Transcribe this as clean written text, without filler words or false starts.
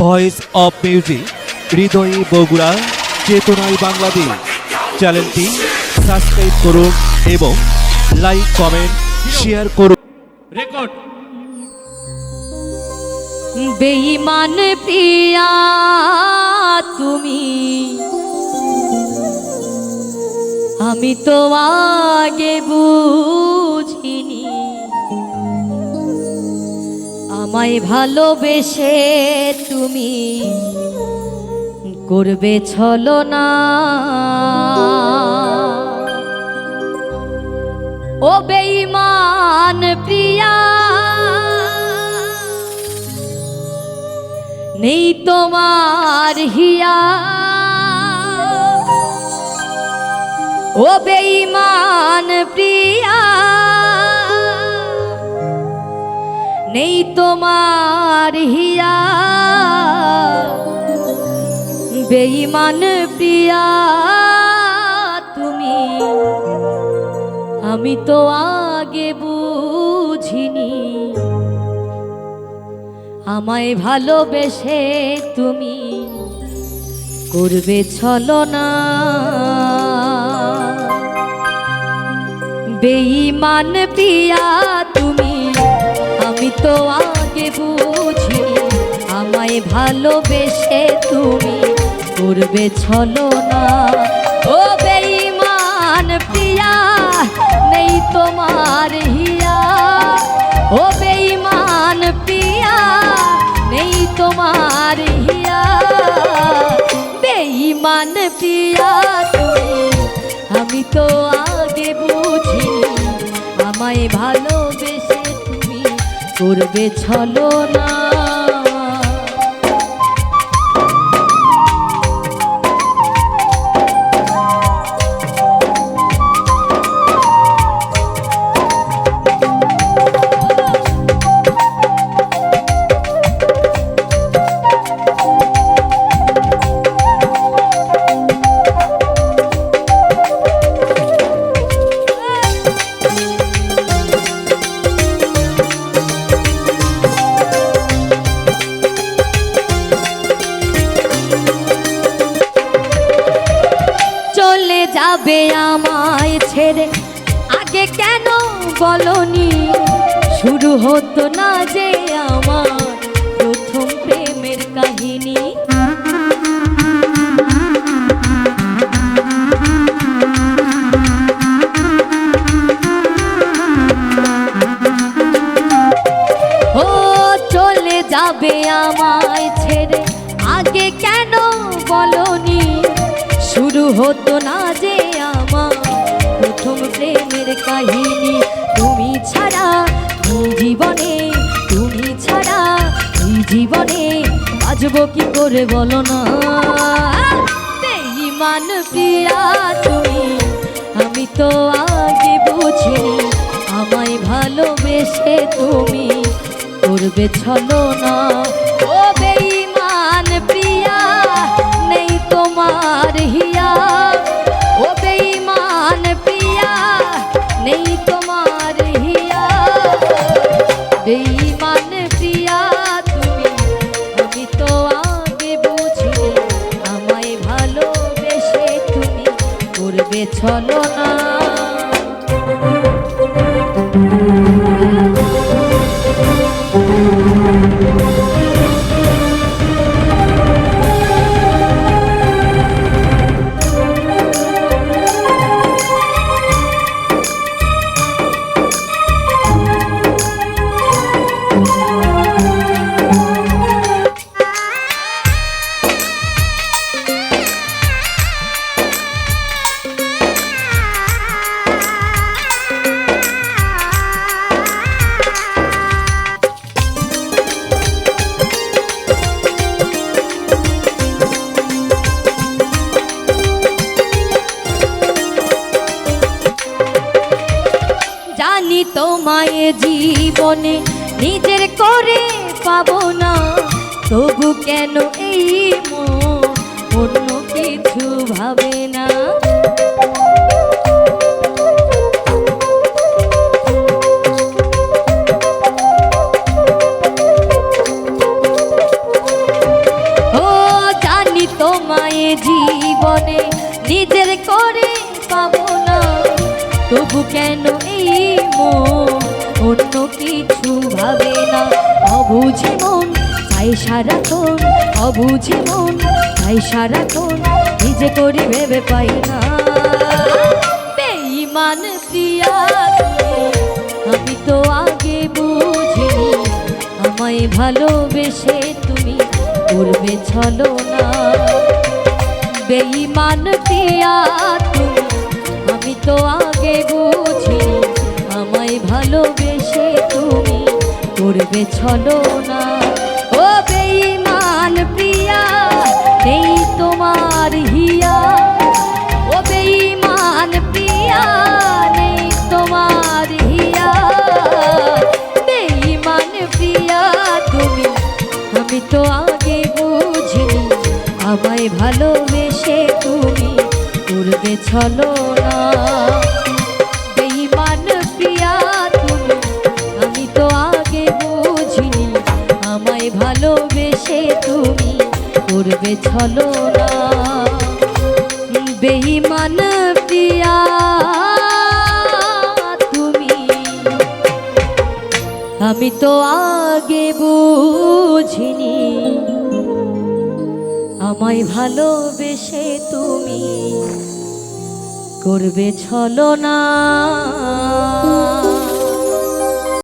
Voice of music, হৃদয়ে বগুড়া, চেতনায় বাংলাদেশ। চ্যানেলটি সাবস্ক্রাইব করুন এবং লাইক, কমেন্ট, শেয়ার করুন। রেকর্ড। বেঈমান প্রিয়া তুমি, আমি তো আগে বুঝিনি, আমায় ভালোবেসে তুমি করবে ছলনা। ও বেঈমান প্রিয়া, নেই তোমার হিয়া। ও বেঈমান প্রিয়া, নেই তোমার হিয়া। বেঈমান প্রিয়া তুমি, আমি তো আগে বুঝিনি, আমায় ভালোবেসে তুমি করবে ছলনা। বেঈমান প্রিয়া তুমি, আমি তো আগে বুঝিনি, আমায় ভালোবেসে তুমি করবে ছলনা। ও বেঈমান প্রিয়া, নেই তোমার হিয়া। ও বেঈমান প্রিয়া, নেই তোমার হিয়া। বেঈমান প্রিয়া তুমি, আমি তো আগে বুঝিনি, আমায় ভালোবেসে তুমি করবে ছলনা। যাবে আমায় ছেড়ে, আগে কেন বলনি? শুরু হতো না যে আমার প্রথম প্রেমের কাহিনী। ও চলে যাবে আমায় ছেড়ে, আগে কেন বলনি? শুরু হতো না যে আমার প্রথম প্রেমের কাহিনী। তুমি ছাড়া এই জীবনে, তুমি ছাড়া এই জীবনে বাঁচব কি করে বলো না? বেঈমান প্রিয়া তুমি, আমি তো আগে বুঝিনি, আমায় ভালোবেসে তুমি করবে ছলনা। ও বেঈমান প্রিয়া, নেই তোমার হিয়া। ও বেঈমান প্রিয়া, নেই তোমার হিয়া। বেঈমান প্রিয়া তুমি, আমি তো আগে বুঝিনি, আমায় ভালোবেসে তুমি করবে ছলনা। তোমায় জীবনে নিজের করে পাবো না, তবু কেন এই মন অন্য কিছু ভাবে না? জীবনে নিজের করে পাবো না, তবু কেন এই মন অন্য কিছু ভাবে না। অবুঝে মন তাই সারাক্ষণ, অবুঝে মন তাই সারাক্ষণ, নিজে করি ভেবে পাই না। বেঈমান প্রিয়া আমি তো আগে বুঝিনি, আমায় ভালোবেসে তুমি করবে ছলনা। বেঈমান প্রিয়া তুমি আমি তো আগে বুঝিনি, আমায় ভালোবেসে তুমি করবে ছলনা। ও বেঈমান প্রিয়া নেই তোমার হিয়া, ও বেঈমান প্রিয়া নেই তোমার হিয়া। বেঈমান প্রিয়া তুমি আমি তো আগে বুঝিনি, আমায় ভালোবেসে তুমি করবে ছলনা। বেঈমান প্রিয়া তুমি আমি তো আগে বুঝিনি, আমায় ভালোবেসে তুমি করবে ছলনা। বেঈমান প্রিয়া তুমি আমি তো আগে বুঝিনি, আমায় ভালোবেসে তুমি করবে ছলনা।